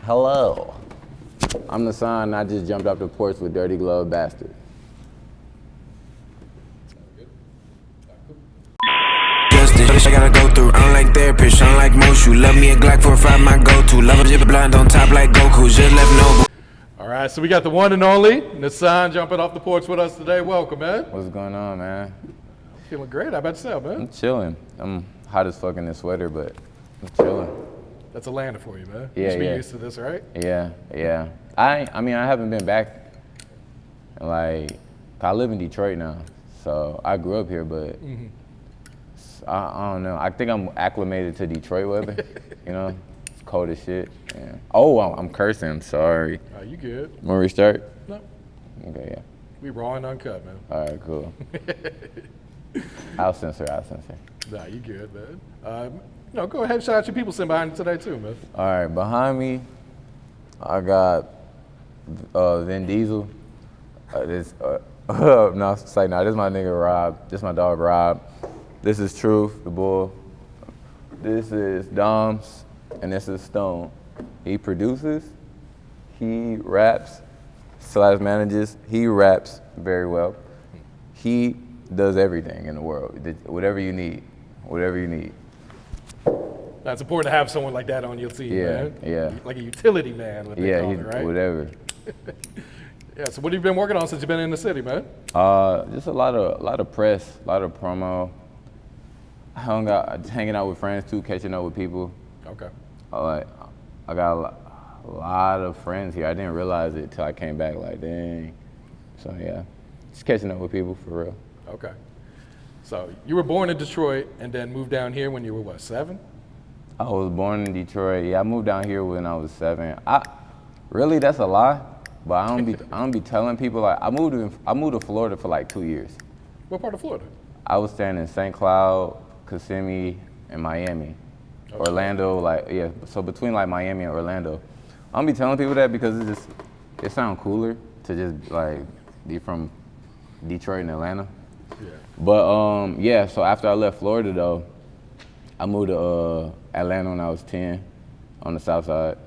Hello. I'm NASAAN, and I just jumped off the porch with Dirty Glove Bastard. I gotta go through. I don't like therapists, I don't like most. You love me a Glock 45, my go-to. Love a jib blind on top like Goku. Just left no. All right, so we got the one and only NASAAN jumping off the porch with us today. Welcome, man. What's going on, man? Feeling great. How about yourself, man? I'm chilling. I'm hot as fuck in this sweater, but I'm chilling. That's Atlanta for you, man. Yeah, you should be yeah. used to this, right? Yeah. I mean, I haven't been back. Like, I live in Detroit now, so I grew up here, but I don't know. I think I'm acclimated to Detroit weather. You know, it's cold as shit. Yeah. Oh, I'm cursing. I'm sorry. Oh, you good? Want to restart? No. Okay, yeah. We raw and uncut, man. All right, cool. I'll censor. Nah, you good, man. Go ahead and shout out your people sitting behind you today, too, man. All right, behind me, I got Vin Diesel. This is my nigga Rob. This is my dog Rob. This is Truth, the bull. This is Doms, and this is Stone. He produces, he raps, / manages. He raps very well. He does everything in the world. Whatever you need. That's important to have someone like that on your team, man. Yeah. Like a utility man, what they call it, right? Whatever. Yeah, so what have you been working on since you've been in the city, man? Just a lot of press, a lot of promo. Hanging out with friends too, catching up with people. Okay. I got a lot of friends here. I didn't realize it till I came back. Like, dang. So yeah, just catching up with people for real. Okay. So you were born in Detroit and then moved down here when you were what, 7? I was born in Detroit. Yeah, I moved down here when I was 7. Really, that's a lie. But I don't be telling people. Like, I moved to Florida for like 2 years. What part of Florida? I was staying in St. Cloud, Kissimmee, and Miami. Okay. Orlando, so between like Miami and Orlando. I don't be telling people that because it sounds cooler to just like be from Detroit and Atlanta. Yeah. But so after I left Florida though, I moved to Atlanta when I was 10 on the Southside.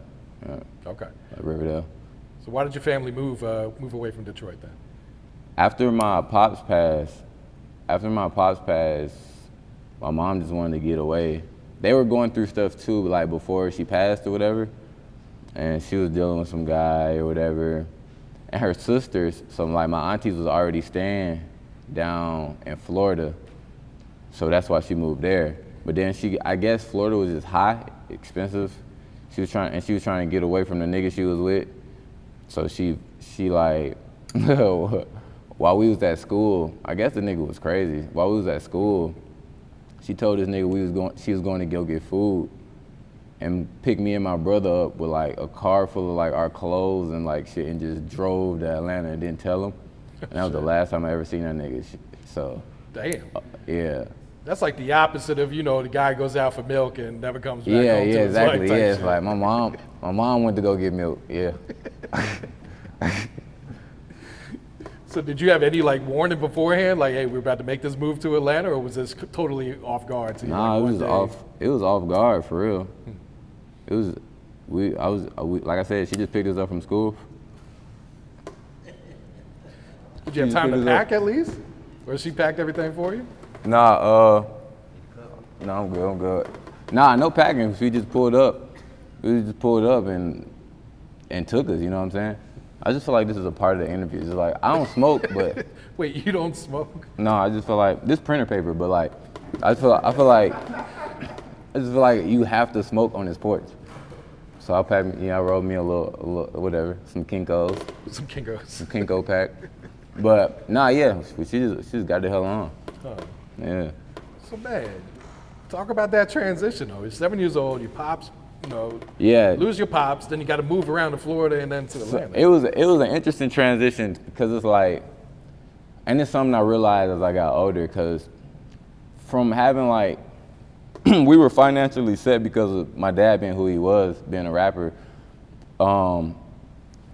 Okay. Like Riverdale. So why did your family move away from Detroit then? After my pops passed, my mom just wanted to get away. They were going through stuff too, like before she passed or whatever. And she was dealing with some guy or whatever. And her sisters, so like my aunties was already staying down in Florida. So that's why she moved there. But then I guess Florida was just high, expensive. She was trying to get away from the nigga she was with. So she like, while we was at school, I guess the nigga was crazy. While we was at school, she told this nigga she was going to go get food and pick me and my brother up with like a car full of like our clothes and like shit and just drove to Atlanta and didn't tell him. And that was the last time I ever seen that nigga. So. Damn. Yeah. That's like the opposite of, the guy goes out for milk and never comes back home to his exactly. wife Yeah, type it's shit. like my mom went to go get milk. Yeah. So did you have any like warning beforehand, like, hey, we're about to make this move to Atlanta, or was this totally off guard to you? Nah, like, it was off guard for real. It was, like I said, she just picked us up from school. Did you have time to pack at least? Or she packed everything for you? Nah, no, I'm good. Nah, no packing. We just pulled up. And took us, you know what I'm saying? I just feel like this is a part of the interview. It's like, I don't smoke, but. Wait, you don't smoke? No, I just feel like, this printer paper, but like, I just feel like you have to smoke on this porch. So I rolled me a little, whatever, some Kinkos. Some Kinko pack. But, she just got the hell on. Huh. Yeah. So, man, talk about that transition, though. You're 7 years old, your pops, lose your pops, then you got to move around to Florida and then to Atlanta. It was an interesting transition because it's like, and it's something I realized as I got older because from having like, we were financially set because of my dad being who he was, being a rapper, to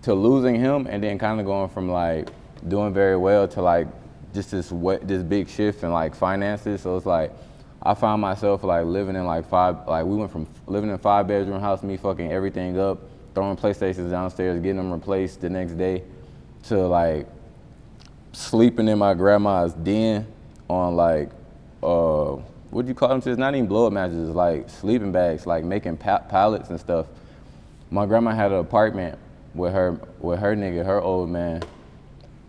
losing him and then kind of going from like doing very well to like just this big shift in like finances. So it's like, I found myself like living in like we went from living in a 5-bedroom house, me fucking everything up, throwing PlayStations downstairs, getting them replaced the next day, to like sleeping in my grandma's den on like, what do you call them? It's not even blow-up mattresses, like sleeping bags, like making pallets and stuff. My grandma had an apartment with her nigga, her old man,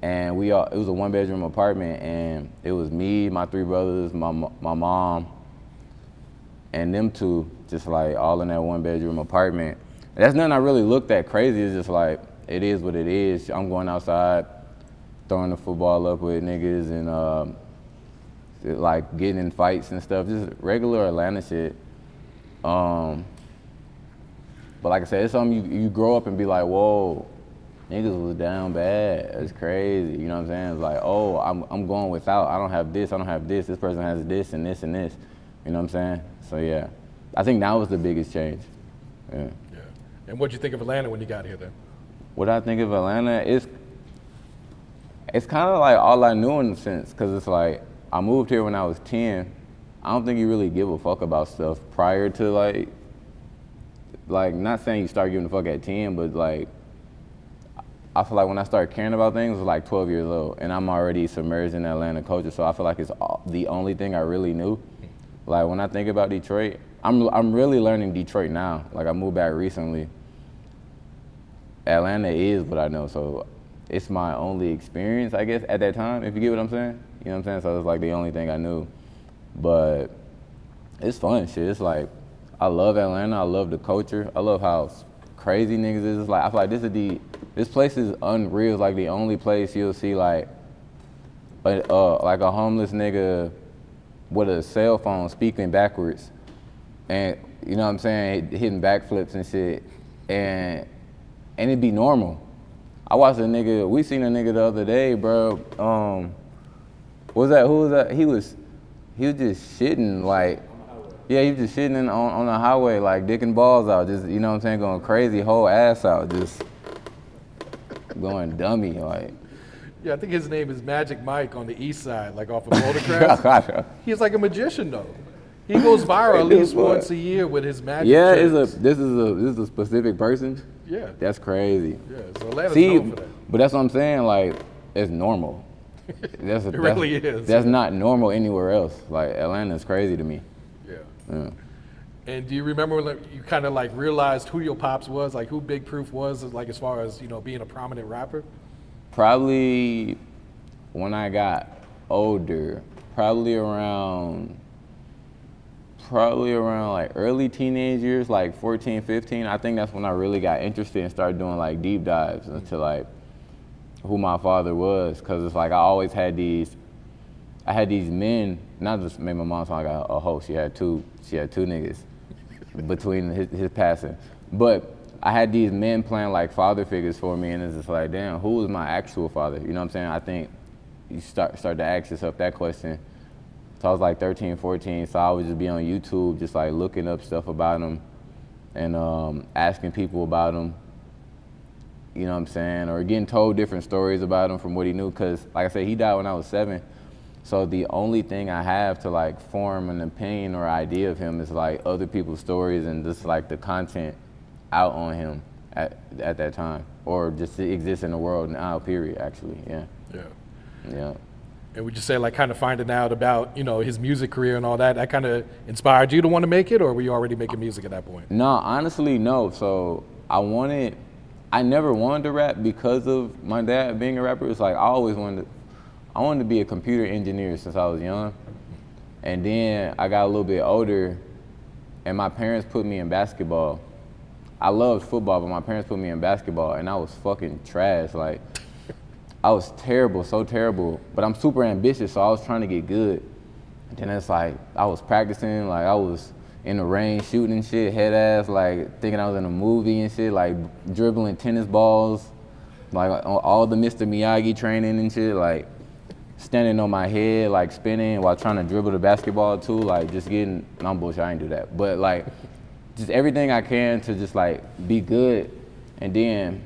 and it was a 1-bedroom apartment, and it was me, my 3 brothers, my mom, and them 2, just like all in that 1-bedroom apartment. And that's nothing I really looked at crazy. It's just like, it is what it is. I'm going outside, throwing the football up with niggas, and like getting in fights and stuff, just regular Atlanta shit. But like I said, it's something you grow up and be like, whoa, niggas was down bad. It's crazy, you know what I'm saying? It's like, oh, I'm going without. I don't have this, This person has this and this and this. You know what I'm saying? So yeah, I think that was the biggest change. Yeah. And what'd you think of Atlanta when you got here then? What I think of Atlanta, it's kind of like all I knew in a sense, because it's like, I moved here when I was 10. I don't think you really give a fuck about stuff prior to like not saying you start giving a fuck at 10, but like, I feel like when I started caring about things, I was like 12 years old, and I'm already submerged in Atlanta culture, so I feel like it's the only thing I really knew. Like when I think about Detroit, I'm really learning Detroit now. Like I moved back recently. Atlanta is what I know, so it's my only experience, I guess, at that time, if you get what I'm saying. You know what I'm saying? So it's like the only thing I knew. But it's fun shit. It's like, I love Atlanta. I love the culture. I love how crazy niggas is. It's like, I feel like this place is unreal. It's like the only place you'll see like a homeless nigga with a cell phone speaking backwards. And you know what I'm saying? Hitting backflips and shit. And it'd be normal. We seen a nigga the other day, bro. Who was that? He was just shitting like, yeah, he was just shitting on the highway, like dicking balls out, just, you know what I'm saying, going crazy, whole ass out, just going dummy, like. Yeah, I think his name is Magic Mike on the east side, like off of Motorcraft. He's like a magician though. He goes viral at least once a year with his magic tricks. This is a specific person? Yeah. That's crazy. Yeah, so Atlanta's known for that. But that's what I'm saying, like, it's normal. It really is. That's not normal anywhere else. Like, Atlanta's crazy to me. Yeah. And do you remember when you kind of like realized who your pops was, like who Big Proof was, like as far as, you know, being a prominent rapper? Probably when I got older, probably around like early teenage years, like 14, 15. I think that's when I really got interested and started doing like deep dives into like who my father was. Cause it's like I always had these men, not just made my mom sound like a hoe. She had two niggas between his passing. But I had these men playing like father figures for me, and it's just like, damn, who was my actual father? You know what I'm saying? I think you start to ask yourself that question. So I was like 13, 14, so I would just be on YouTube just like looking up stuff about him and asking people about him, you know what I'm saying? Or getting told different stories about him from what he knew, because like I said, he died when I was 7. So the only thing I have to like form an opinion or idea of him is like other people's stories and just like the content out on him at that time, or just exists in the world now, period, actually, yeah. And would you say like kind of finding out about, you know, his music career and all that kind of inspired you to want to make it, or were you already making music at that point? No, honestly, no. So I never wanted to rap because of my dad being a rapper. It's like I wanted to be a computer engineer since I was young. And then I got a little bit older and my parents put me in basketball. I loved football, but my parents put me in basketball and I was fucking trash. Like, I was terrible, so terrible, but I'm super ambitious, so I was trying to get good. And then it's like, I was practicing, like I was in the rain shooting and shit, head ass, like thinking I was in a movie and shit, like dribbling tennis balls, like all the Mr. Miyagi training and shit, like standing on my head, like spinning while trying to dribble the basketball too, like just getting, no bullshit, I ain't do that, but like just everything I can to just like be good. And then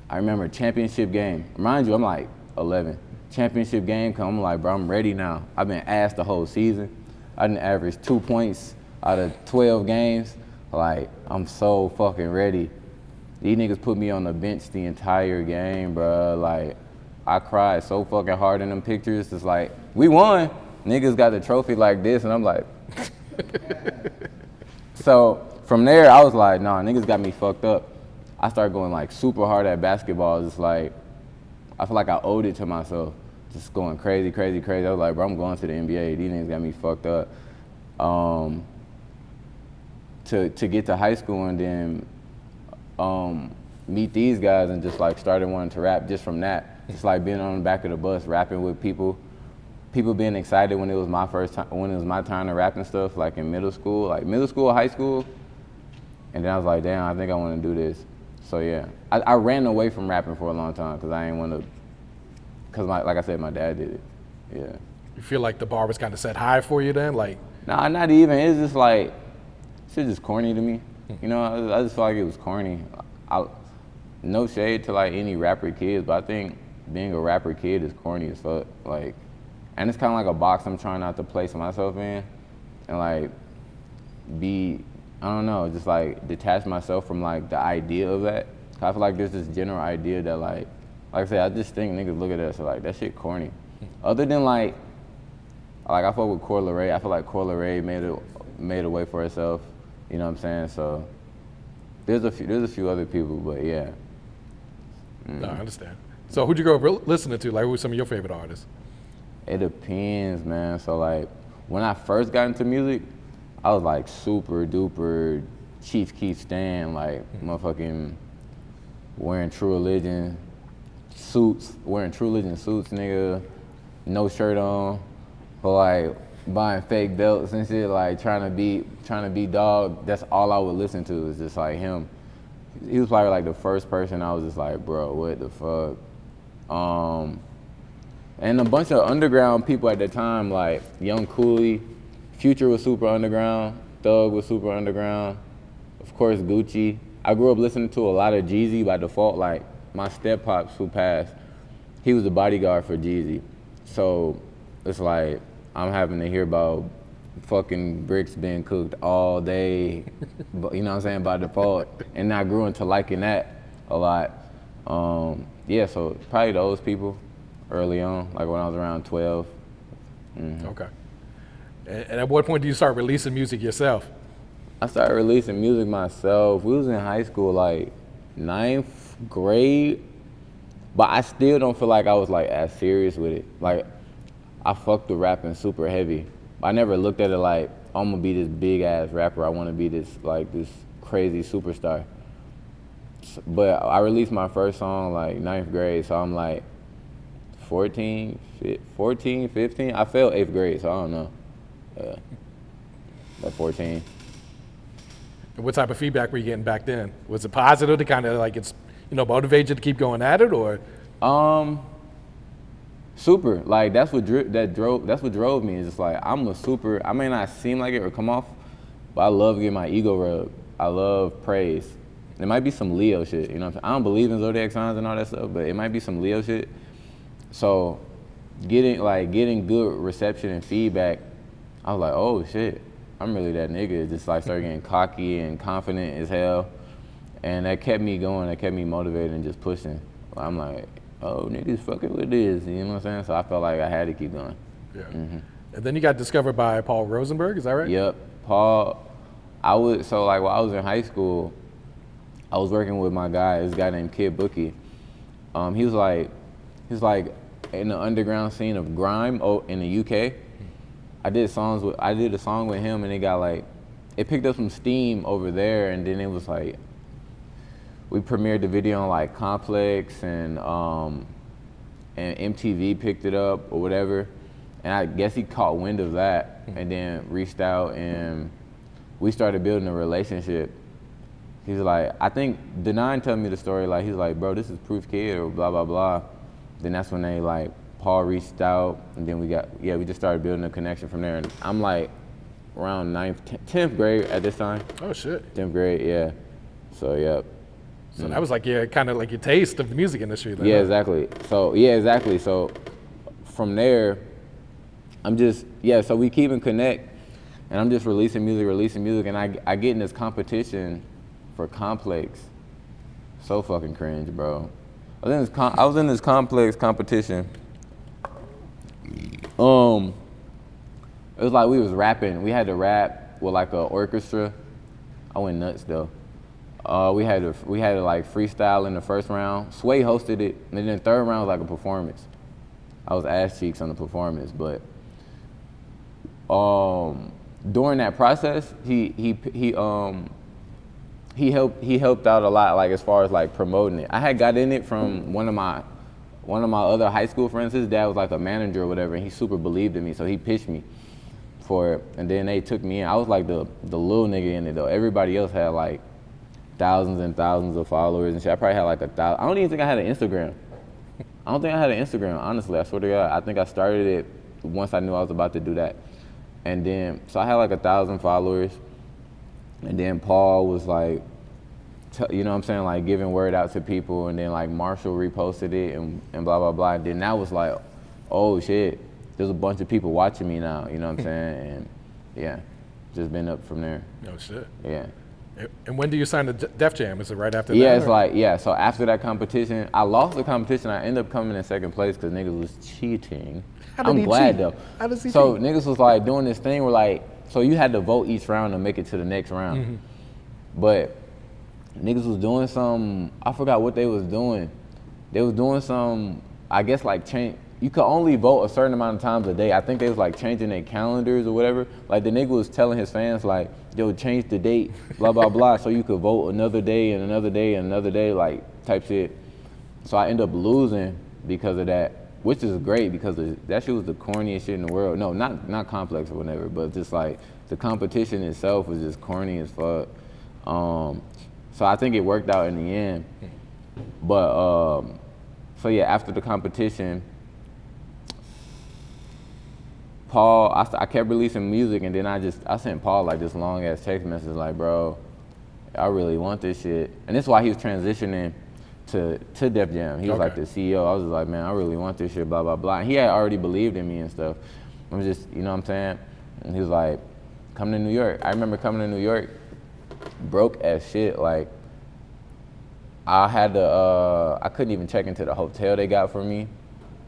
I remember championship game. Mind you, I'm like 11. Championship game come, I'm like, bro, I'm ready now. I've been asked the whole season. I didn't average 2 points out of 12 games. Like, I'm so fucking ready. These niggas put me on the bench the entire game, bro. Like, I cried so fucking hard in them pictures. It's like, we won. Niggas got the trophy like this, and I'm like. So from there, I was like, nah, niggas got me fucked up. I started going like super hard at basketball. It's like, I feel like I owed it to myself. Just going crazy, crazy, crazy. I was like, bro, I'm going to the NBA. These niggas got me fucked up. To get to high school and then meet these guys and just like started wanting to rap just from that. Just like being on the back of the bus, rapping with people being excited when it was my first time, when it was my time to rap and stuff, like in middle school, high school. And then I was like, damn, I think I want to do this. So yeah, I ran away from rapping for a long time because I didn't want to, because like I said, my dad did it. Yeah. You feel like the bar was kind of set high for you then? Like, nah, not even. It's just like, shit just corny to me. You know, I just felt like it was corny. No shade to like any rapper kids, but I think being a rapper kid is corny as fuck. Like, and it's kind of like a box I'm trying not to place myself in, and like I don't know, just like detach myself from like the idea of that. I feel like there's this general idea that like I said, I just think niggas look at us like that shit corny. Other than like I fuck with Coi Leray. I feel like Coi Leray made a way for herself. You know what I'm saying? So there's a few other people, but yeah. No, I understand. So who'd you grow up listening to? Like, who were some of your favorite artists? It depends, man. So like when I first got into music, I was like super duper Chief Keef stan, like motherfucking wearing True Religion suits, nigga, no shirt on, or like buying fake belts and shit, like trying to be dog. That's all I would listen to is just like him. He was probably like the first person I was just like, bro, what the fuck? And a bunch of underground people at the time, like Young Cooley, Future was super underground, Thug was super underground, of course Gucci. I grew up listening to a lot of Jeezy by default. Like my step pops who passed, he was the bodyguard for Jeezy. So it's like I'm having to hear about fucking bricks being cooked all day, you know what I'm saying, by default. And I grew into liking that a lot. Yeah, so probably those people early on, like when I was around 12. Mm-hmm. Okay. And at what point do you start releasing music yourself? I started releasing music myself. We was in high school, like 9th grade, but I still don't feel like I was like as serious with it. Like I fucked with rapping super heavy. I never looked at it like, I'm gonna be this big ass rapper. I wanna be this crazy superstar. But I released my first song like 9th grade, so I'm like 14, 15. I failed 8th grade, so I don't know. Like 14. And what type of feedback were you getting back then? Was it positive to kind of like motivate you to keep going at it, or? Super. Like that's what drove me. It's just like I'm a super. I may not seem like it or come off, but I love getting my ego rubbed. I love praise. There might be some Leo shit, you know what I'm saying? I don't believe in zodiac signs and all that stuff, but it might be some Leo shit. So getting good reception and feedback, I was like, oh shit, I'm really that nigga. Just like started getting cocky and confident as hell. And that kept me going, that kept me motivated and just pushing. I'm like, oh, niggas fucking with this, you know what I'm saying? So I felt like I had to keep going. Yeah. Mm-hmm. And then you got discovered by Paul Rosenberg, is that right? Yep. Paul, while I was in high school, I was working with this guy named Kid Bookie. He was like in the underground scene of grime in the UK. I did a song with him, and it picked up some steam over there, and then it was like, we premiered the video on like Complex and MTV picked it up or whatever. And I guess he caught wind of that and then reached out and we started building a relationship. He's like, I think Denine told me the story, like he's like, bro, this is Proof Kid or blah, blah, blah. Then that's when Paul reached out and then we just started building a connection from there. And I'm like around 10th grade at this time. Oh shit. 10th grade, yeah. So, yeah. So that was like kind of like your taste of the music industry then. Yeah, exactly. So from there, so we keep in connect and I'm just releasing music, and I get in this competition for Complex. So fucking cringe, bro. I was in this complex competition. It was like we was rapping. We had to rap with like a orchestra. I went nuts though. We had to like freestyle in the first round. Sway hosted it, and then the third round was like a performance. I was ass cheeks on the performance, but during that process, he helped out a lot, like as far as like promoting it. I had got in it from one of my other high school friends. His dad was like a manager or whatever, and he super believed in me, so he pitched me for it, and then they took me in. I was like the little nigga in it though. Everybody else had like thousands and thousands of followers and shit. I probably had like 1,000. I don't even think I had an Instagram. I don't think I had an Instagram, honestly. I swear to God. I think I started it once I knew I was about to do that. And then, so I had like 1,000 followers. And then Paul was like, you know what I'm saying, like giving word out to people. And then like Marshall reposted it and blah, blah, blah. And then that was like, oh shit, there's a bunch of people watching me now, you know what I'm saying? And yeah, just been up from there. No shit. Yeah. And when do you sign to Def Jam? Is it right after that? Yeah, it's like, yeah, so after that competition, I lost the competition. I ended up coming in second place because niggas was cheating. I'm glad though. How does he so cheat? Niggas was like doing this thing where like, so you had to vote each round to make it to the next round. Mm-hmm. But niggas was doing some, I forgot what they was doing. They was doing some, I guess like change. You could only vote a certain amount of times a day. I think they was like changing their calendars or whatever. Like the nigga was telling his fans like, yo, change the date, blah, blah, blah, so you could vote another day and another day and another day, like type shit. So I ended up losing because of that, which is great because that shit was the corniest shit in the world. No, not complex or whatever, but just like the competition itself was just corny as fuck. So I think it worked out in the end. But, so yeah, after the competition, Paul, I kept releasing music, and then I sent Paul like this long ass text message like, bro, I really want this shit. And this is why he was transitioning to Def Jam. He was like the CEO. I was just like, man, I really want this shit, blah, blah, blah. And he had already believed in me and stuff. I'm just, you know what I'm saying? And he was like, come to New York. I remember coming to New York, broke as shit. Like, I had to, I couldn't even check into the hotel they got for me.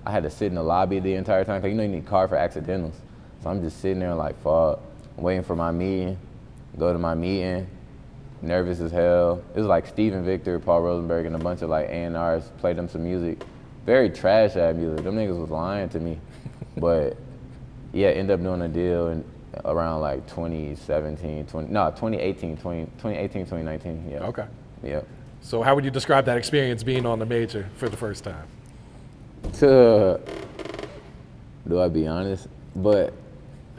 I had to sit in the lobby the entire time, because you know you need a car for accidentals. So I'm just sitting there like, fuck, waiting for my meeting, go to my meeting, nervous as hell. It was like Steven Victor, Paul Rosenberg, and a bunch of like A&Rs played them some music. Very trash ass music. Them niggas was lying to me. But yeah, ended up doing a deal in around like 2018, 2019, yeah. Okay. Yeah. So how would you describe that experience being on the major for the first time? Do I be honest? But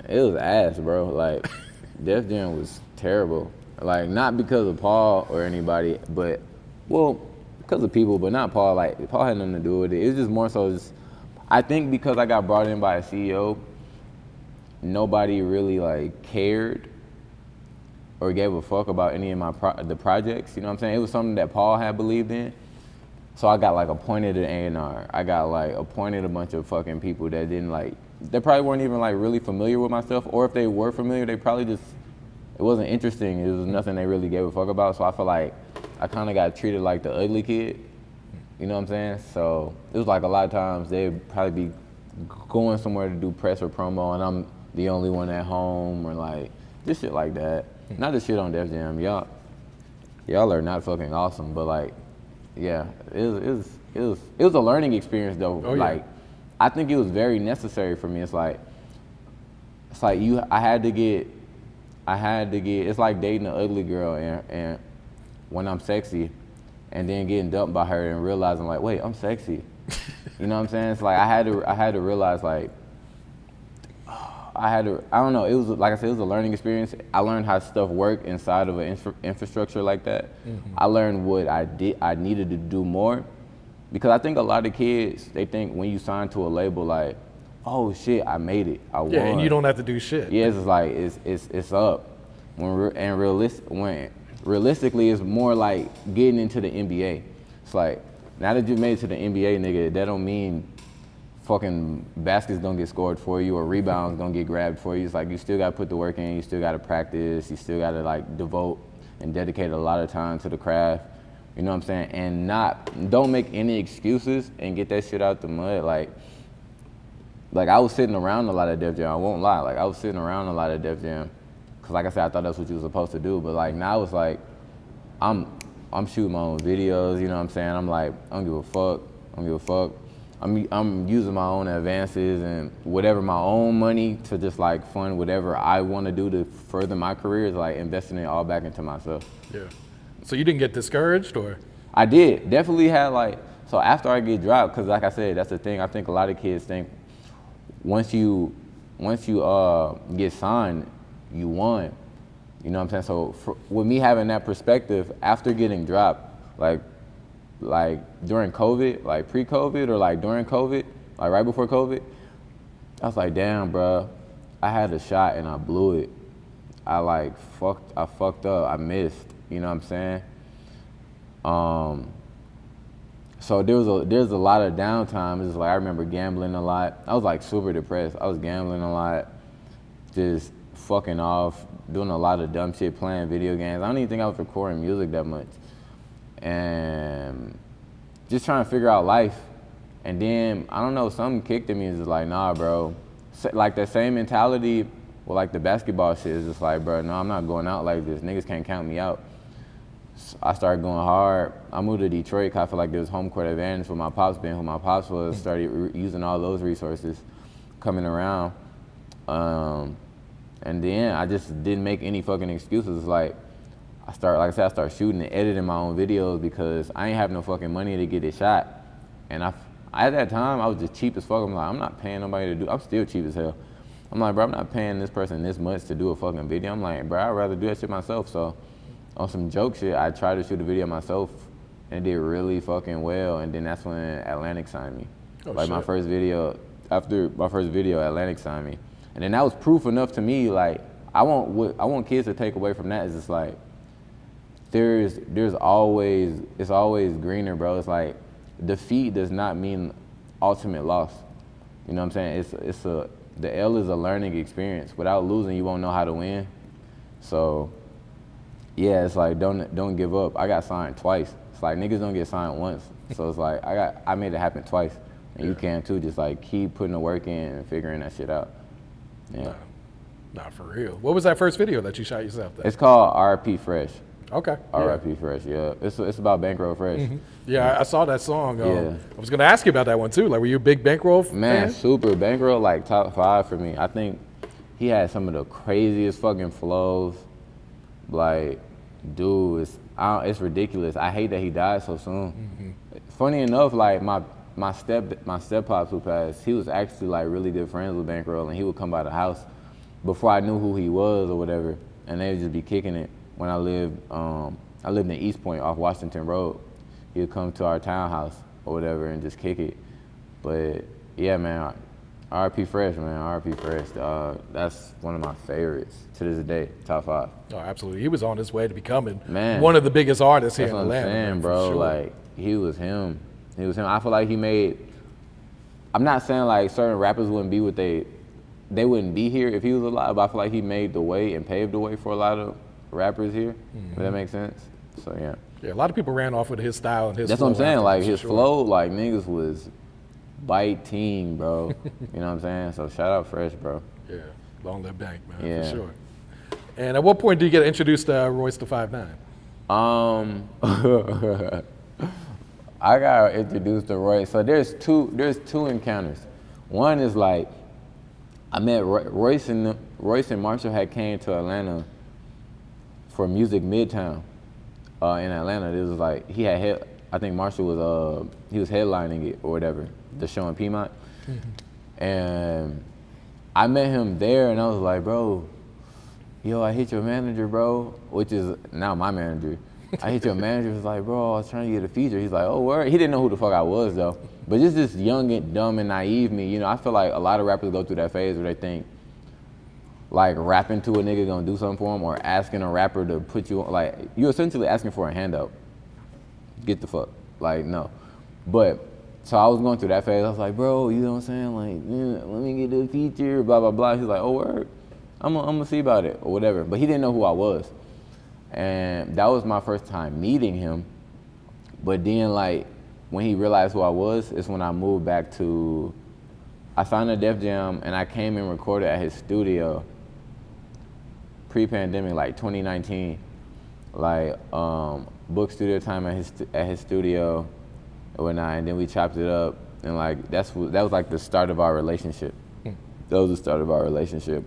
it was ass, bro. Like, Def Jam was terrible. Like, not because of Paul or anybody, but, well, because of people, but not Paul. Like, Paul had nothing to do with it. It was just more so just, I think because I got brought in by a CEO, nobody really, like, cared or gave a fuck about any of the projects, you know what I'm saying? It was something that Paul had believed in. So I got like appointed an A&R. I got like appointed a bunch of fucking people that didn't like, they probably weren't even like really familiar with my stuff, or if they were familiar, they probably just, it wasn't interesting. It was nothing they really gave a fuck about. So I feel like I kind of got treated like the ugly kid. You know what I'm saying? So it was like a lot of times they'd probably be going somewhere to do press or promo, and I'm the only one at home, or like just shit like that. Not to shit on Def Jam. Y'all are not fucking awesome, but like, yeah, it was a learning experience though. Oh, yeah. Like, I think it was very necessary for me. It's like I had to get, it's like dating an ugly girl and when I'm sexy, and then getting dumped by her and realizing like, wait, I'm sexy. You know what I'm saying? It's like I had to realize like, I don't know, it was, like I said, it was a learning experience. I learned how stuff worked inside of an infrastructure like that. Mm-hmm. I learned what I needed to do more, because I think a lot of kids, they think when you sign to a label like, oh shit, I made it, I won. Yeah, and you don't have to do shit. Yeah, it's like, it's up. Realistically, it's more like getting into the NBA. It's like, now that you made it to the NBA, nigga, that don't mean fucking baskets don't get scored for you or rebounds don't get grabbed for you. It's like you still gotta put the work in, you still gotta practice, you still gotta like devote and dedicate a lot of time to the craft. You know what I'm saying? And don't make any excuses and get that shit out the mud. Like I was sitting around a lot of Def Jam. I won't lie. Like I was sitting around a lot of Def Jam, cause like I said, I thought that's what you were supposed to do. But like now it's like, I'm shooting my own videos. You know what I'm saying? I'm like, I don't give a fuck. I'm using my own advances and whatever, my own money to just like fund whatever I want to do to further my career, is like investing it all back into myself. Yeah. So you didn't get discouraged, or? I did. Definitely had like, so after I get dropped, because like I said, that's the thing. I think a lot of kids think once you get signed, you won. You know what I'm saying? So with me having that perspective, after getting dropped, like during COVID, like pre-COVID or like during COVID, like right before COVID, I was like, damn, bro, I had a shot and I blew it. I fucked up, I missed, you know what I'm saying? So there's a lot of downtime. It's just like I remember gambling a lot. I was like super depressed. I was gambling a lot, just fucking off, doing a lot of dumb shit, playing video games. I don't even think I was recording music that much. And just trying to figure out life. And then, I don't know, something kicked in me. It's just like, nah, bro. Like that same mentality with like the basketball shit is just like, bro, no, I'm not going out like this. Niggas can't count me out. So I started going hard. I moved to Detroit because I feel like there was home court advantage for my pops being who my pops was. Started using all those resources coming around. And then I just didn't make any fucking excuses. Like I started shooting and editing my own videos because I ain't have no fucking money to get it shot. And at that time, I was just cheap as fuck. I'm like, I'm not paying nobody to do, I'm still cheap as hell. I'm like, bro, I'm not paying this person this much to do a fucking video. I'm like, bro, I'd rather do that shit myself. So on some joke shit, I tried to shoot a video myself and it did really fucking well. And then that's when Atlantic signed me. Oh, like shit. After my first video, Atlantic signed me. And then that was proof enough to me, like, I want kids to take away from that is just like, it's always greener, bro. It's like, defeat does not mean ultimate loss. You know what I'm saying? The L is a learning experience. Without losing, you won't know how to win. So, yeah, it's like, don't give up. I got signed twice. It's like, niggas don't get signed once. So it's like, I made it happen twice. And you can too, just like keep putting the work in and figuring that shit out. Yeah. Nah, for real. What was that first video that you shot yourself then? It's called R.I.P. Fresh. Okay. R.I.P. Fresh, yeah. It's about Bankroll Fresh. Mm-hmm. Yeah, I saw that song. Yeah. I was going to ask you about that one too. Like, were you a big Bankroll fan? Man, super. Bankroll, like, top 5 for me. I think he had some of the craziest fucking flows. Like, dude, it's ridiculous. I hate that he died so soon. Mm-hmm. Funny enough, like, my step pops who passed, he was actually, like, really good friends with Bankroll, and he would come by the house before I knew who he was or whatever, and they would just be kicking it. When I lived in East Point off Washington Road. He would come to our townhouse or whatever and just kick it. But yeah, man, R.I.P. Fresh, man, R.I.P. Fresh, dog. That's one of my favorites to this day, top 5. Oh, absolutely. He was on his way to becoming one of the biggest artists here in Atlanta. That's what I'm saying, bro. Sure. Like, he was him. I feel like he made, I'm not saying like certain rappers wouldn't be what they wouldn't be here if he was alive, but I feel like he made the way and paved the way for a lot of rappers here. Mm-hmm. Does that make sense? So yeah. Yeah, a lot of people ran off with his style and his That's flow. That's what I'm saying. Like his flow, like niggas was biting, bro. You know what I'm saying? So shout out Fresh, bro. Yeah, long live Bank, man, for sure. And at what point did you get introduced to Royce the 5'9"? I got introduced to Royce. So there's two encounters. One is like I met Royce and Marshall had came to Atlanta for Music Midtown in Atlanta. It was like I think Marshall was he was headlining it or whatever, the show in Piedmont. Mm-hmm. And I met him there and I was like, bro, yo, I hit your manager, bro, which is now my manager. I hit your manager, was like, bro, I was trying to get a feature. He's like, oh, word. He didn't know who the fuck I was though. But just this young and dumb and naive me, you know, I feel like a lot of rappers go through that phase where they think like rapping to a nigga gonna do something for him or asking a rapper to put you on, like, you're essentially asking for a handout. Get the fuck, like, no. But, so I was going through that phase. I was like, bro, you know what I'm saying? Like, yeah, let me get the feature, blah, blah, blah. He's like, oh, word. I'm gonna see about it or whatever. But he didn't know who I was. And that was my first time meeting him. But then like when he realized who I was, it's when I moved back to, I signed a Def Jam and I came and recorded at his studio pre-pandemic, like 2019. Like booked studio time at his studio and whatnot, and then we chopped it up, and like that was like the start of our relationship. That was the start of our relationship.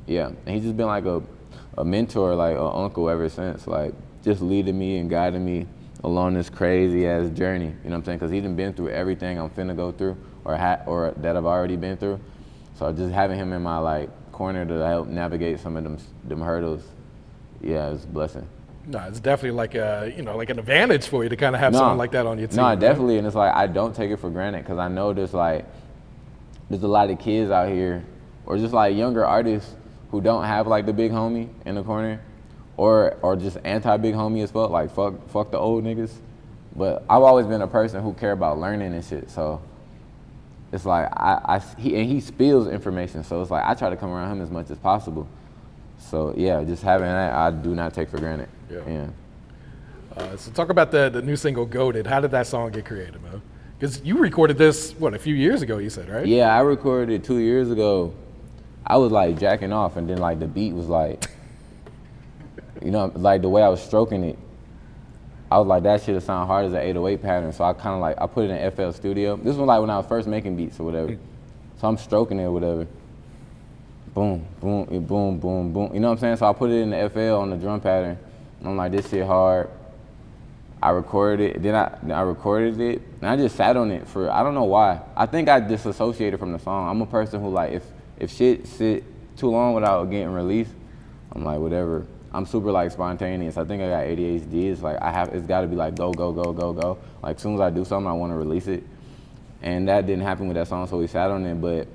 Yeah, and he's just been like a mentor, like an uncle ever since, like just leading me and guiding me along this crazy ass journey. You know what I'm saying? Because he done been through everything I'm finna go through, or that I've already been through. So just having him in my like corner to help navigate some of them hurdles, yeah, it's a blessing. No, it's definitely like like an advantage for you to kind of have someone like that on your team. No, right? definitely, and it's like I don't take it for granted because I know there's a lot of kids out here, or just like younger artists who don't have like the big homie in the corner, or just anti-big homie as well, like fuck the old niggas. But I've always been a person who care about learning and shit, so it's like he spills information, so it's like I try to come around him as much as possible. So yeah, just having that, I do not take for granted. Yeah. So talk about the new single "Goated." How did that song get created, man? Because you recorded this a few years ago, you said, right? Yeah, I recorded it 2 years ago. I was like jacking off, and then like the beat was like, like the way I was stroking it, I was like, that shit sound hard as an 808 pattern. So I kind of like, I put it in FL Studio. This was like when I was first making beats or whatever. So I'm stroking it or whatever. Boom, boom, boom, boom, boom. You know what I'm saying? So I put it in the FL on the drum pattern. I'm like, this shit hard. I recorded it. Then I recorded it, and I just sat on it for, I don't know why. I think I disassociated from the song. I'm a person who like, if shit sit too long without getting released, I'm like, whatever. I'm super like spontaneous. I think I got ADHD. It's like it's got to be like go, go, go, go, go. Like as soon as I do something, I want to release it. And that didn't happen with that song, so we sat on it. But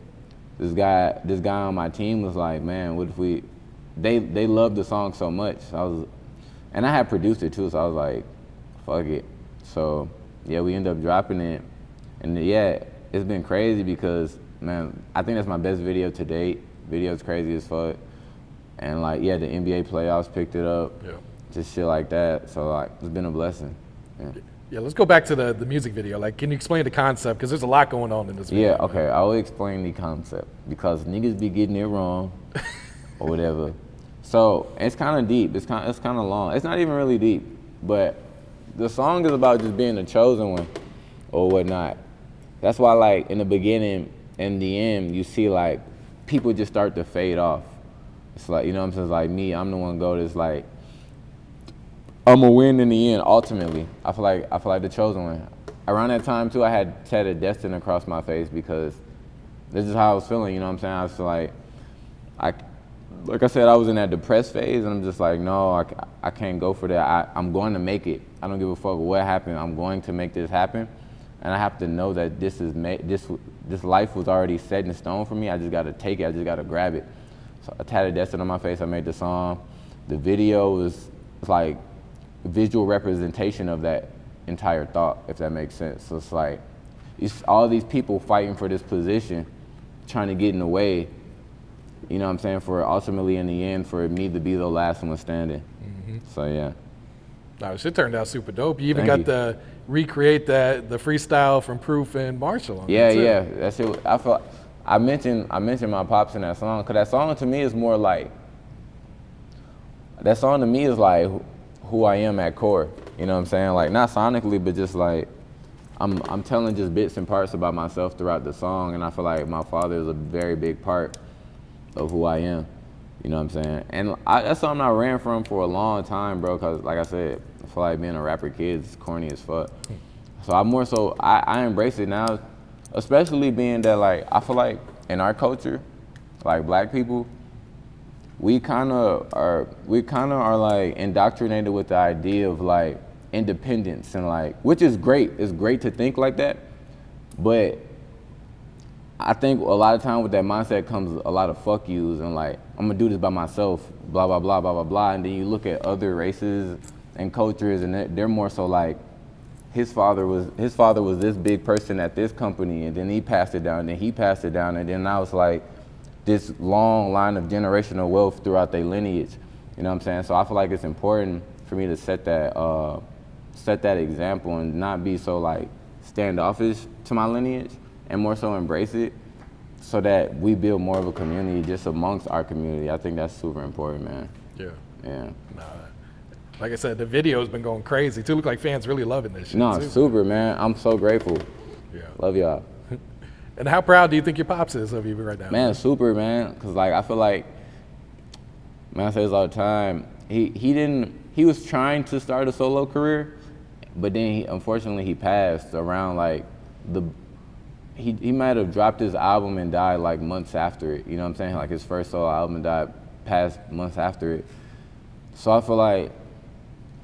this guy on my team was like, man, what if we? They loved the song so much. And I had produced it too, so I was like, fuck it. So yeah, we ended up dropping it, and yeah, it's been crazy because man, I think that's my best video to date. Video's crazy as fuck. And like, yeah, the NBA playoffs picked it up. Yeah. Just shit like that. So like, it's been a blessing. Yeah, let's go back to the music video. Like, can you explain the concept? Because there's a lot going on in this video. Yeah, okay, I will explain the concept because niggas be getting it wrong or whatever. So it's kind of deep. It's kind of long. It's not even really deep, but the song is about just being the chosen one or whatnot. That's why, like, in the beginning and the end, you see like people just start to fade off. It's like, you know what I'm saying? It's like me, I'm the one go that's like, I'm gonna win in the end, ultimately. I feel like the chosen one. Around that time too, I had tatted Destin across my face because this is how I was feeling, you know what I'm saying? I was like I said, I was in that depressed phase, and I'm just like, no, I can't go for that. I'm going to make it. I don't give a fuck what happened. I'm going to make this happen, and I have to know that this life was already set in stone for me. I just gotta take it. I just gotta grab it. So I tatted Destin on my face. I made the song. The video was like visual representation of that entire thought, if that makes sense. So it's like, it's all these people fighting for this position, trying to get in the way, you know what I'm saying, for ultimately in the end, for me to be the last one standing. Mm-hmm. So yeah. No, shit turned out super dope. You even got to recreate the freestyle from Proof and Marshall on yeah, yeah, that shit, I mentioned my pops in that song, because that song to me is more like, that song to me is like who I am at core, you know what I'm saying? Like, not sonically, but just like, I'm telling just bits and parts about myself throughout the song, and I feel like my father is a very big part of who I am, you know what I'm saying? And that's something I ran from for a long time, bro, because like I said, I feel like being a rapper kid is corny as fuck. So I embrace it now, especially being that, like, I feel like in our culture, like black people, we kind of are like indoctrinated with the idea of like independence and like, which is great. It's great to think like that, but I think a lot of time with that mindset comes a lot of fuck yous and like, I'm gonna do this by myself, blah, blah, blah, blah, blah, blah. And then you look at other races and cultures, and they're more so like, his father was this big person at this company, and then he passed it down, and then he passed it down, and then now it's like this long line of generational wealth throughout their lineage. You know what I'm saying? So I feel like it's important for me to set that set that example and not be so like standoffish to my lineage and more so embrace it so that we build more of a community just amongst our community. I think that's super important, man. Yeah. Yeah. Nah, like I said, the video's been going crazy too. Look like fans really loving this shit. No, too. super, man. I'm so grateful. Yeah. Love y'all. And how proud do you think your pops is of you right now? Man, super, man. Cause like I feel like, man, I say this all the time. He was trying to start a solo career, but then unfortunately he passed around like he might have dropped his album and died like months after it. You know what I'm saying? Like his first solo album died past months after it. So I feel like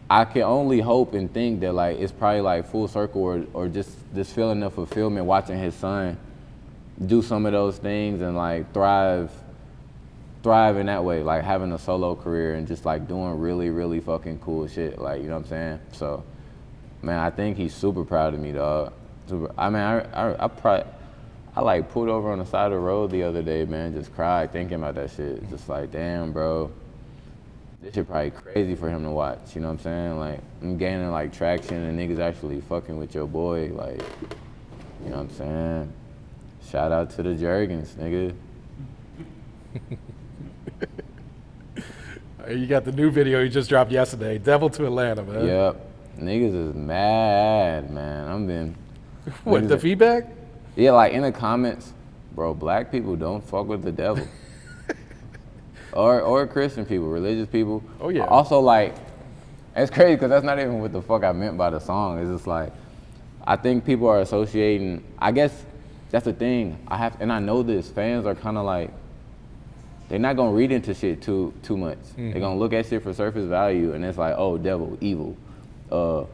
I can only hope and think that like it's probably like full circle or just this feeling of fulfillment watching his son do some of those things and like thrive in that way, like having a solo career and just like doing really, really fucking cool shit. Like, you know what I'm saying? So, man, I think he's super proud of me, dog. I mean, I like pulled over on the side of the road the other day, man, just cried thinking about that shit. Just like, damn, bro, this shit probably crazy for him to watch. You know what I'm saying? Like, I'm gaining like traction and niggas actually fucking with your boy. Like, you know what I'm saying? Shout out to the Jergens, nigga. You got the new video you just dropped yesterday, Devil to Atlanta, man. Yep. Niggas is mad, man. I'm been. What, the feedback? Yeah, like in the comments, bro, black people don't fuck with the devil. or Christian people, religious people. Oh, yeah. Also, like, it's crazy because that's not even what the fuck I meant by the song. It's just like, I think people are associating, I guess that's the thing. And I know this, fans are kind of like, they're not gonna read into shit too much. Mm-hmm. They're gonna look at shit for surface value, and it's like, oh, devil, evil, the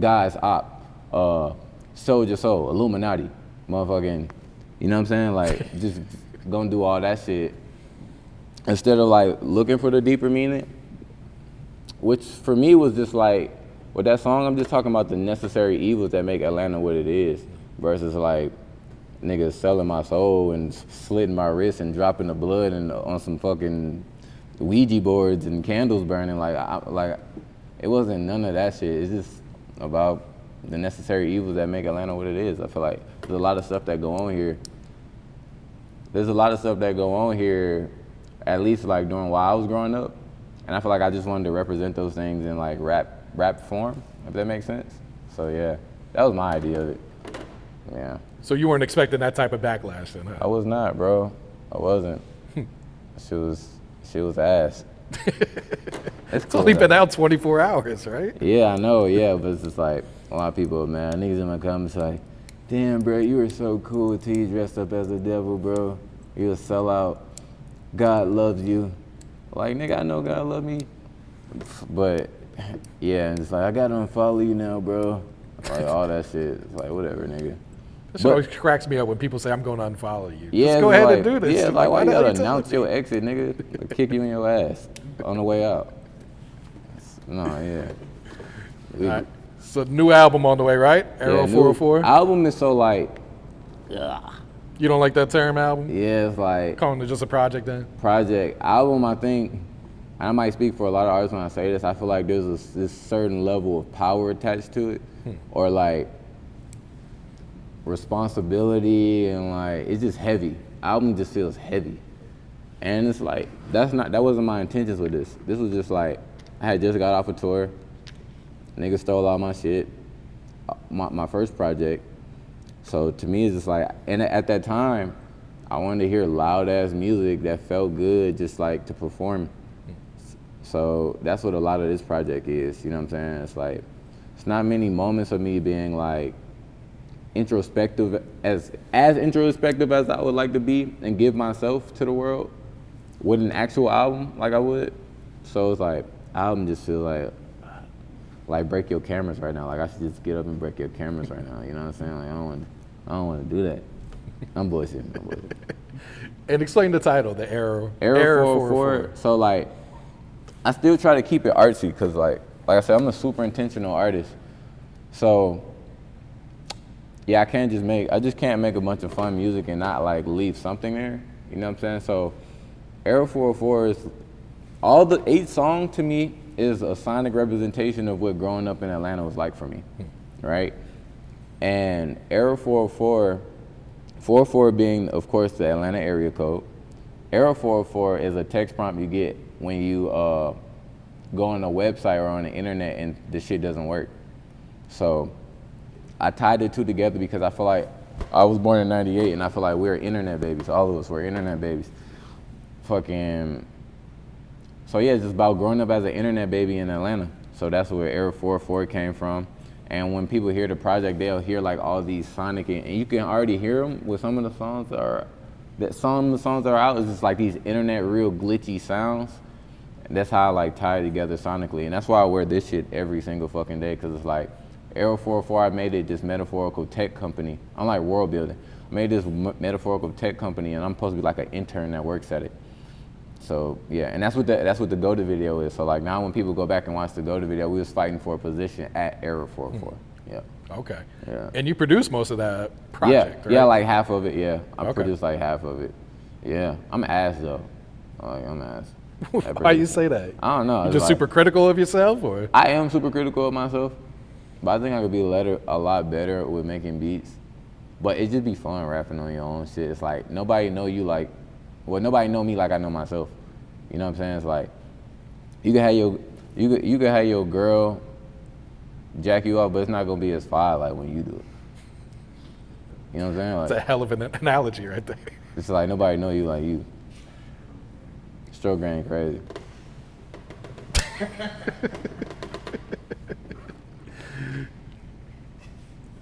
guy's op, soldier soul, Illuminati, motherfucking, you know what I'm saying? Like, just gonna do all that shit instead of like looking for the deeper meaning, which for me was just like, with that song, I'm just talking about the necessary evils that make Atlanta what it is, versus like niggas selling my soul and slitting my wrist and dropping the blood and on some fucking Ouija boards and candles burning. Like it wasn't none of that shit. It's just about the necessary evils that make Atlanta what it is. I feel like there's a lot of stuff that go on here. There's a lot of stuff that go on here, at least like during while I was growing up. And I feel like I just wanted to represent those things in like rap form, if that makes sense. So yeah, that was my idea of it. Yeah. So you weren't expecting that type of backlash then, huh? I was not, bro. I wasn't. She was ass. It's cool, only been out 24 hours, right? Yeah, I know, yeah, but it's just like, a lot of people, man, niggas in my comments like, damn, bro, you were so cool till you dressed up as a devil, bro. You a sellout. God loves you. Like, nigga, I know God love me. But, yeah, and it's like, I gotta unfollow you now, bro. Like, all that shit. It's like, whatever, nigga. This always cracks me up when people say, I'm going to unfollow you. Yeah, just go ahead like, and do this. Yeah, like, why you gotta announce your exit, nigga? I'll kick you in your ass on the way out. No, yeah. All right. So, new album on the way, right? Arrow 404? Album is so like, ugh. You don't like that term, album? Yeah, it's like. Calling it just a project then? Project. Album, I think, I might speak for a lot of artists when I say this, I feel like there's this certain level of power attached to it, or like responsibility, and like, it's just heavy. Album just feels heavy. And it's like, that wasn't my intentions with this. This was just like, I had just got off a tour, niggas stole all my shit, my first project. So to me, it's just like, and at that time, I wanted to hear loud ass music that felt good, just like to perform. So that's what a lot of this project is, you know what I'm saying? It's like, it's not many moments of me being like introspective, as introspective as I would like to be and give myself to the world with an actual album like I would. So it's like, album just feels like break your cameras right now. Like I should just get up and break your cameras right now, you know what I'm saying? Like I don't want to do that. I'm bullshitting. And explain the title, the Arrow 404. So like, I still try to keep it artsy because like I said, I'm a super intentional artist. So yeah, I just can't make a bunch of fun music and not like leave something there. You know what I'm saying? So Arrow 404 is, all the 8 songs to me is a sonic representation of what growing up in Atlanta was like for me, right? And Era 404, 404 being, of course, the Atlanta area code. Era 404 is a text prompt you get when you go on a website or on the internet and the shit doesn't work. So I tied the two together because I feel like I was born in 98 and I feel like we're internet babies. All of us were internet babies. Fucking, so yeah, it's just about growing up as an internet baby in Atlanta. So that's where Era 404 came from. And when people hear the project, they'll hear like all these sonic, and you can already hear them with some of the songs some of the songs that are out is just like these internet real glitchy sounds. And that's how I like tie it together sonically. And that's why I wear this shit every single fucking day, because it's like Era 404, I made it this metaphorical tech company. I'm like world building. I made this metaphorical tech company and I'm supposed to be like an intern that works at it. So yeah, and that's what the Go To video is. So like now when people go back and watch the Go To video, we was fighting for a position at Era 404. Yeah. Okay. Yeah. And you produced most of that project, yeah, right? Yeah, like half of it, yeah. I Okay. produced like half of it. Yeah. I'm ass though. Like I'm ass. Why you say that? I don't know. You It's just like, super critical of yourself, or? I am super critical of myself, but I think I could be a lot better with making beats. But it just be fun rapping on your own shit. It's like nobody know you like, well, nobody know me like I know myself. You know what I'm saying? It's like you can have your girl jack you up, but it's not gonna be as fire like when you do it. You know what I'm saying? Like, It's a hell of an analogy right there. it's like nobody know you like you. Stroke ain't crazy.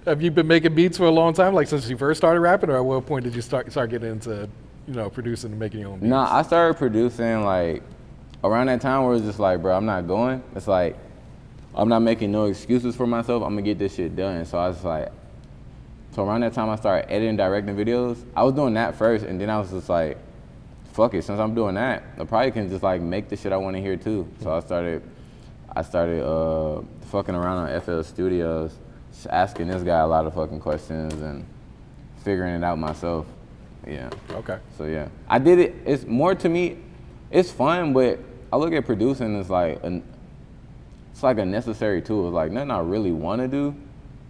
Have you been making beats for a long time, like since you first started rapping, or at what point did you start getting into, producing and making your own beats? No, I started producing like around that time where it's just like, bro, I'm not going. It's like I'm not making no excuses for myself. I'm gonna get this shit done. So I was like, so around that time I started editing, directing videos. I was doing that first, and then I was just like, fuck it, since I'm doing that, I probably can just like make the shit I want to hear too. So I started fucking around on FL Studios, just asking this guy a lot of fucking questions and figuring it out myself. Yeah. Okay. So yeah, I did it. It's more to me, it's fun, but I look at producing as like it's like a necessary tool. It's like nothing I really want to do,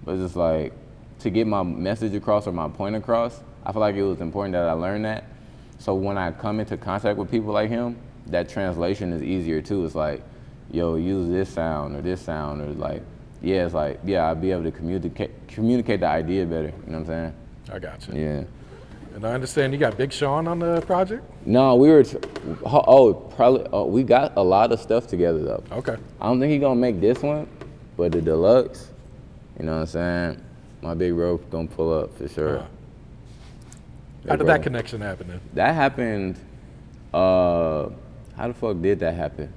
but it's just like to get my message across or my point across. I feel like it was important that I learned that. So when I come into contact with people like him, that translation is easier too. It's like, yo, use this sound, or like, yeah, it's like, yeah, I'll be able to communicate the idea better. You know what I'm saying? I got you. Yeah. And I understand you got Big Sean on the project? No, we got a lot of stuff together though. Okay. I don't think he's gonna make this one, but the deluxe, you know what I'm saying? My big bro gonna pull up for sure. How did that connection happen then? That happened, how the fuck did that happen?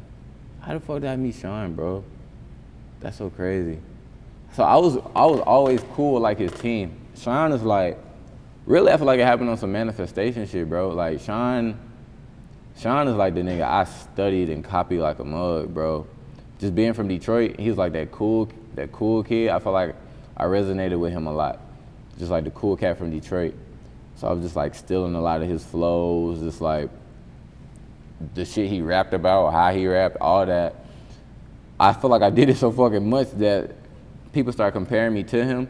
How the fuck did I meet Sean, bro? That's so crazy. So I was always cool with like his team. Sean is like, really I feel like it happened on some manifestation shit, bro. Like Sean is like the nigga I studied and copied like a mug, bro. Just being from Detroit, he was like that cool kid. I feel like I resonated with him a lot. Just like the cool cat from Detroit. So I was just like stealing a lot of his flows, just like the shit he rapped about, how he rapped, all that. I feel like I did it so fucking much that people started comparing me to him.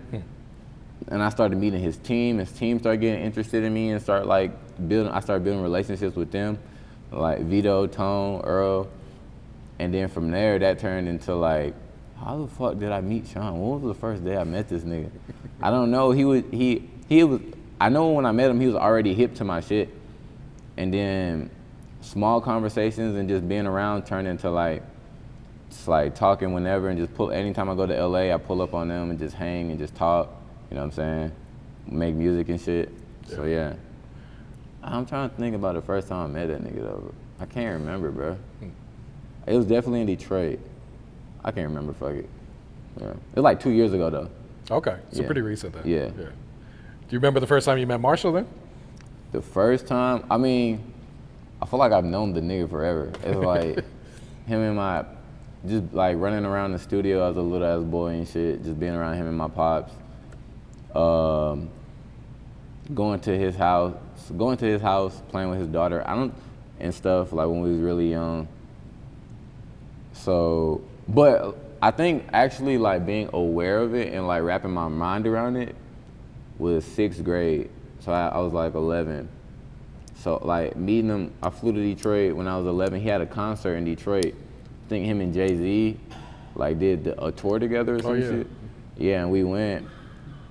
And I started meeting his team. His team started getting interested in me and I started building relationships with them, like Vito, Tone, Earl. And then from there, that turned into like, how the fuck did I meet Sean? When was the first day I met this nigga? I don't know. I know when I met him, he was already hip to my shit. And then small conversations and just being around turned into like, just like talking whenever and just anytime I go to LA, I pull up on them and just hang and just talk. You know what I'm saying? Make music and shit. So yeah. I'm trying to think about the first time I met that nigga though. I can't remember, bro. It was definitely in Detroit. I can't remember, fuck it. Yeah. It was like 2 years ago though. Okay, so Yeah. pretty recent then. Yeah. Do you remember the first time you met Marshall then? The first time, I mean, I feel like I've known the nigga forever. It's like him and just like running around the studio as a little ass boy and shit, just being around him and my pops. Going to his house, playing with his daughter, and stuff like when we was really young. So, but I think actually like being aware of it and like wrapping my mind around it was 6th grade. So I was like 11. So like meeting him, I flew to Detroit when I was 11. He had a concert in Detroit. I think him and Jay-Z like did a tour together or some shit. Yeah, and we went.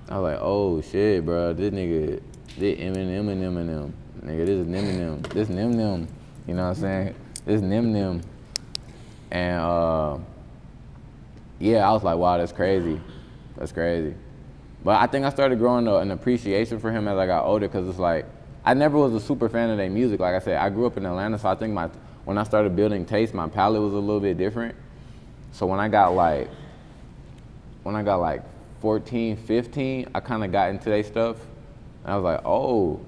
I was like, oh shit, bro, this nigga, this Eminem. Nigga, this is Eminem. This Eminem. You know what I'm saying? This Eminem. And yeah, I was like, wow, that's crazy. That's crazy. But I think I started growing an appreciation for him as I got older, because it's like, I never was a super fan of their music. Like I said, I grew up in Atlanta, so I think when I started building taste, my palate was a little bit different. So when I got like 14, 15, I kind of got into their stuff. And I was like, oh,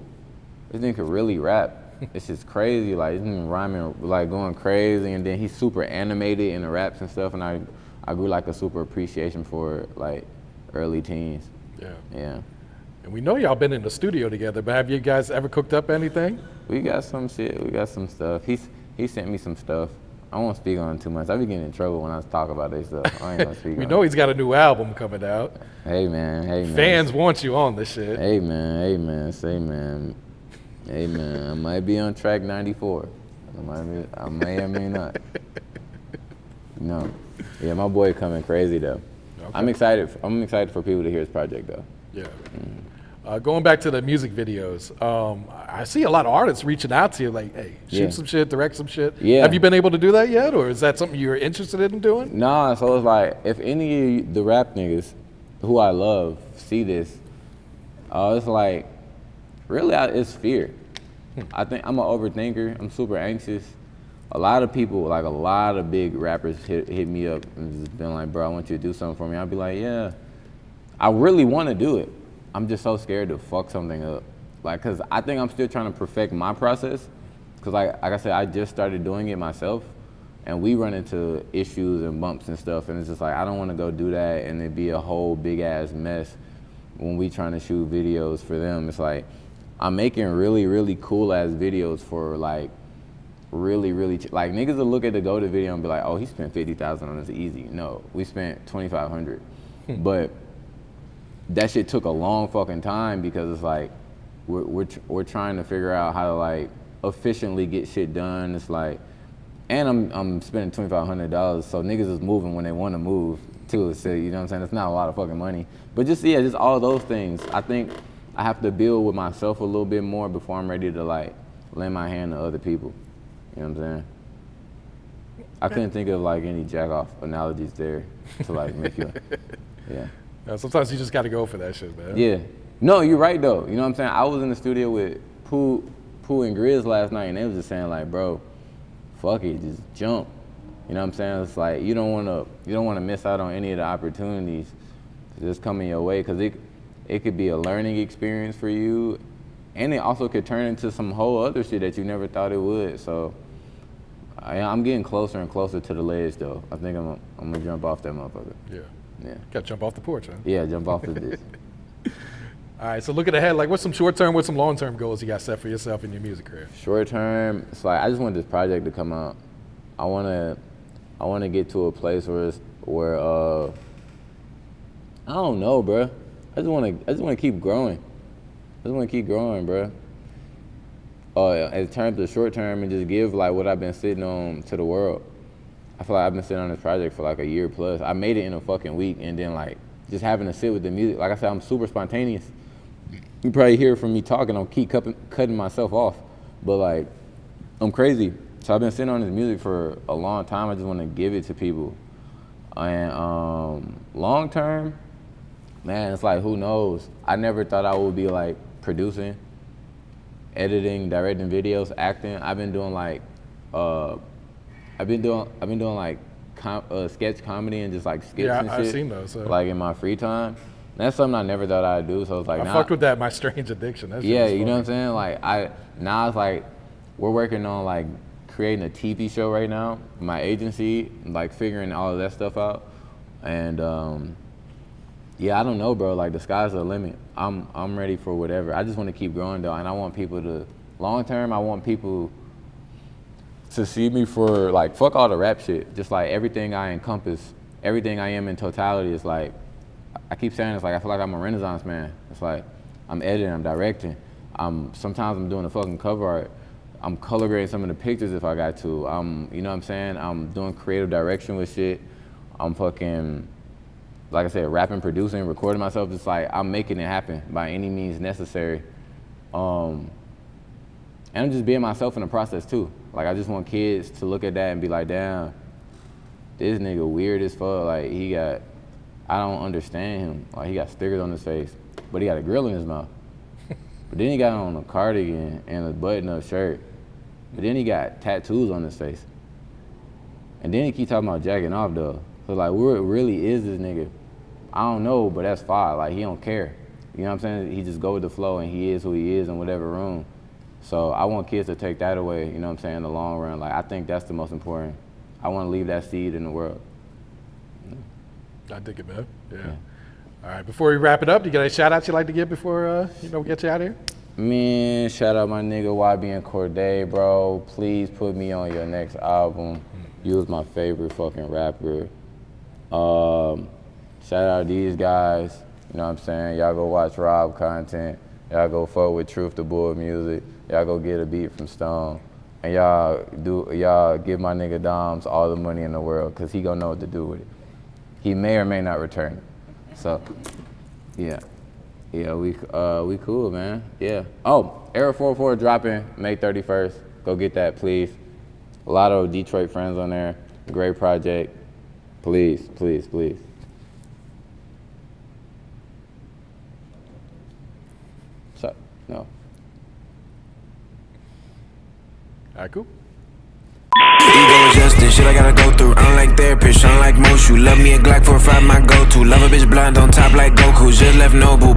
this nigga could really rap. It's just crazy. Like, he's been rhyming, like going crazy. And then he's super animated in the raps and stuff. And I grew like a super appreciation for like early teens. Yeah. Yeah. And we know y'all been in the studio together, but have you guys ever cooked up anything? We got some shit. We got some stuff. He sent me some stuff. I won't speak on it too much. I be getting in trouble when I talk about this stuff. I ain't gonna speak We on know it. he's got a new album coming out. Hey man. Fans want you on this shit. Hey man. Say man. Hey man. I might be on track 94. I may or may not. No. Yeah, my boy coming crazy though. Okay. I'm excited for people to hear his project though. Yeah. Going back to the music videos, I see a lot of artists reaching out to you like, hey, shoot some shit, direct some shit. Yeah. Have you been able to do that yet, or is that something you're interested in doing? Nah, so it's like, if any of the rap niggas who I love see this, it's like, really, it's fear. I think I'm an overthinker. I'm super anxious. A lot of people, like a lot of big rappers hit me up and just been like, bro, I want you to do something for me. I'll be like, yeah, I really want to do it. I'm just so scared to fuck something up. Like, cause I think I'm still trying to perfect my process. Cause like I said, I just started doing it myself, and we run into issues and bumps and stuff, and it's just like, I don't want to go do that and it be a whole big ass mess when we trying to shoot videos for them. It's like, I'm making really, really cool ass videos for like, really, like niggas will look at the go-to video and be like, oh, he spent 50,000 on this easy. No, we spent 2,500. But that shit took a long fucking time, because it's like, we're trying to figure out how to like efficiently get shit done. It's like, and I'm spending $2,500, so niggas is moving when they want to move too. So you know what I'm saying? It's not a lot of fucking money, but just all those things. I think I have to build with myself a little bit more before I'm ready to like lend my hand to other people. You know what I'm saying? I couldn't think of like any jack off analogies there to like make you, yeah. Sometimes you just got to go for that shit, man. Yeah. No, you're right though. You know what I'm saying? I was in the studio with Pooh and Grizz last night, and they was just saying like, bro, fuck it, just jump. You know what I'm saying? It's like, you don't want to miss out on any of the opportunities that's coming your way, because it could be a learning experience for you, and it also could turn into some whole other shit that you never thought it would. So I'm getting closer and closer to the ledge though. I think I'm gonna jump off that motherfucker. Yeah. Yeah. Got to jump off the porch, huh? Yeah, jump off the bitch. All right, so looking ahead, like what's some short-term, what's some long-term goals you got set for yourself in your music career? Short term, it's like, I just want this project to come out. I wanna get to a place where I don't know, bro. I just wanna keep growing. I just wanna keep growing, bro. In terms of short term, and just give like what I've been sitting on to the world. I feel like I've been sitting on this project for like a year plus. I made it in a fucking week, and then like just having to sit with the music. Like I said, I'm super spontaneous. You probably hear from me talking, I'll keep cutting myself off, but like, I'm crazy. So I've been sitting on this music for a long time. I just want to give it to people. And long term, man, it's like, who knows? I never thought I would be like producing, editing, directing videos, acting. I've been doing like, sketch comedy and just like skits and shit. I've seen those. Like in my free time. That's something I never thought I'd do. So it's like, I fucked with that, My Strange Addiction. That shit yeah, was you know what I'm funny. saying? Like now it's like, we're working on like creating a TV show right now. My agency, like figuring all of that stuff out. And yeah, I don't know, bro. Like the sky's the limit. I'm ready for whatever. I just want to keep growing though, and I want people to, long term, I want people to see me for like, fuck all the rap shit. Just like everything I encompass, everything I am in totality is like, I keep saying it's like, I feel like I'm a Renaissance man. It's like, I'm editing, I'm directing. Sometimes I'm doing the fucking cover art. I'm color grading some of the pictures if I got to. You know what I'm saying? I'm doing creative direction with shit. I'm fucking, like I said, rapping, producing, recording myself. It's like, I'm making it happen by any means necessary. And I'm just being myself in the process too. Like, I just want kids to look at that and be like, damn, this nigga weird as fuck. Like, I don't understand him. Like, he got stickers on his face, but he got a grill in his mouth. But then he got on a cardigan and a button-up shirt. But then he got tattoos on his face. And then he keep talking about jacking off though. So like, where really is this nigga? I don't know, but that's fine. Like, he don't care. You know what I'm saying? He just go with the flow and he is who he is in whatever room. So I want kids to take that away, you know what I'm saying, in the long run. Like, I think that's the most important. I want to leave that seed in the world. I dig it, man. Yeah. All right, before we wrap it up, you got any shout outs you'd like to give before we get you out of here? Man, shout out my nigga YB and Corday, bro. Please put me on your next album. You was my favorite fucking rapper. Shout out these guys, you know what I'm saying? Y'all go watch Rob content. Y'all go fuck with Truth the Bull music. Y'all go get a beat from Stone. And y'all give my nigga Doms all the money in the world, cause he gonna know what to do with it. He may or may not return it. So, yeah, we cool, man. Yeah. Oh, Era 44 dropping May 31st. Go get that, please. A lot of Detroit friends on there. Great project. Please, please, please. So, no. All right, cool. Ego adjusting, shit I gotta go through. I don't like therapists, I don't like most. You love me a Glock 45, my go-to. Love a bitch blind on top like Goku. Just left Noble.